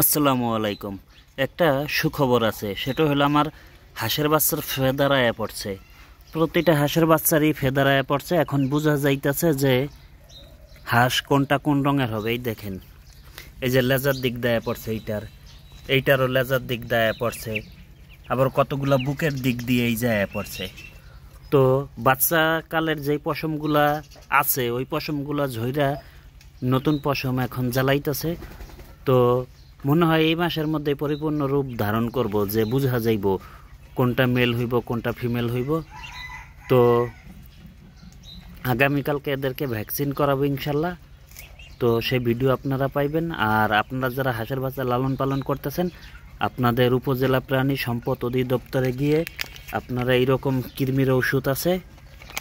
আসসালামু আলাইকুম। একটা সুখবর আছে, সেটা হলো আমার হাঁসের বাচ্চার ফেদার আয়া পড়ছে। প্রতিটা হাঁসের বাচ্চারই ফেদার আয়া পড়ছে। এখন বোঝা যাইতেছে যে হাঁস কোনটা কোন রঙের হবে। এই দেখেন, এই যে লেজার দিক দেয়া পড়ছে, এইটারও লেজার দিক দেয়া পড়ছে, আবার কতগুলা বুকের দিক দিয়ে এই যায় পড়ছে। তো বাচ্চা কালের যেই পশমগুলা আছে ওই পশমগুলা ঝইরা নতুন পশম এখন জ্বালাইতেছে। তো মনে হয় এই মাসের মধ্যে পরিপূর্ণ রূপ ধারণ করব, যে বুঝা যাইব কোনটা মেল হইব কোনটা ফিমেল হইব। তো আগামীকালকে এদেরকে ভ্যাকসিন করাবো ইনশাল্লাহ। তো সেই ভিডিও আপনারা পাইবেন। আর আপনারা যারা হাঁসের বাচ্চা লালন পালন করতেছেন, আপনাদের উপজেলা প্রাণী সম্পদ অধিদপ্তরে গিয়ে আপনারা এইরকম কৃমির ওষুধ আছে,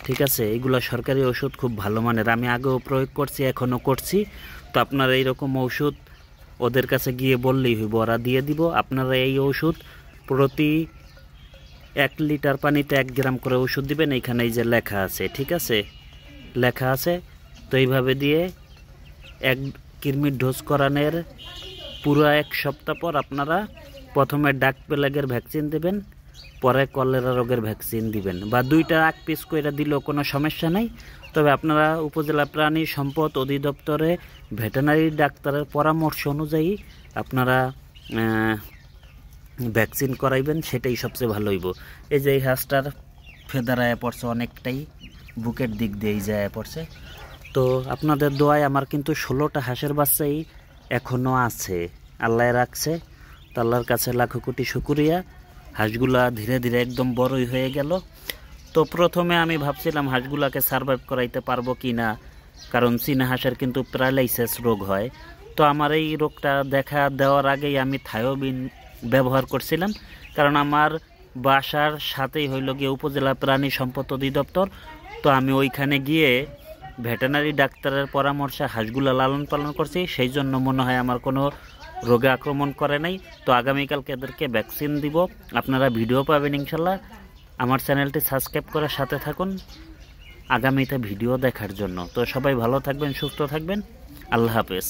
ঠিক আছে, এইগুলো সরকারি ওষুধ খুব ভালো মানের, আমি আগেও প্রয়োগ করছি এখনও করছি। তো আপনারা এইরকম ওষুধ ওদের কাছে গিয়ে বললেই হইব, ওরা দিয়ে দিব। আপনারা এই ওষুধ প্রতি 1 লিটার পানিতে 1 গ্রাম করে ওষুধ দিবেন। এইখানে এই যে লেখা আছে, ঠিক আছে, লেখা আছে। তো এইভাবে দিয়ে এক কৃমির ডোজ করানোর পুরো 1 সপ্তাহ পর আপনারা প্রথমে ডাক প্লেগের ভ্যাকসিন দেবেন, পরে কলেরা রোগের ভ্যাকসিন দিবেন, বা 2টা 1 পিস করে দিলেও কোনো সমস্যা নেই। তবে আপনারা উপজেলা প্রাণী সম্পদ অধিদপ্তরে ভেটেরিনারি ডাক্তারের পরামর্শ অনুযায়ী আপনারা ভ্যাকসিন করাইবেন, সেটাই সবচেয়ে ভালো হইব। এই যে এই হাঁসটার ফেদার আয়া পড়ছে অনেকটাই, বুকের দিক দিয়েই যায় পড়ছে। তো আপনাদের দোয়ায় আমার কিন্তু 16টা হাঁসের বাচ্চাই এখনও আছে, আল্লাহ রাখছে। তো আল্লাহর কাছে লাখো কোটি শুকরিয়া। হাঁসগুলা ধীরে ধীরে একদম বড়ই হয়ে গেল। তো প্রথমে আমি ভাবছিলাম হাঁসগুলাকে সারভাইভ করাইতে পারবো কি না, কারণ চীনা হাঁসের কিন্তু প্যারালাইসিস রোগ হয়। তো আমার এই রোগটা দেখা দেওয়ার আগেই আমি থায়োবিন ব্যবহার করছিলাম, কারণ আমার বাসার সাথেই হইল গিয়ে উপজেলা প্রাণী সম্পদ অধিদপ্তর। তো আমি ওইখানে গিয়ে ভেটেরিনারি ডাক্তারের পরামর্শে হাঁসগুলা লালন পালন করছি, সেই জন্য মনে হয় আমার কোনো রোগে আক্রমণ করে নাই। তো আগামীকালকে এদেরকে ভ্যাকসিন দিব, আপনারা ভিডিও পাবেন ইনশাল্লাহ। আমার চ্যানেলটি সাবস্ক্রাইব করে সাথে থাকুন আগামীতে ভিডিও দেখার জন্য। তো সবাই ভালো থাকবেন, সুস্থ থাকবেন, আল্লাহ হাফেজ।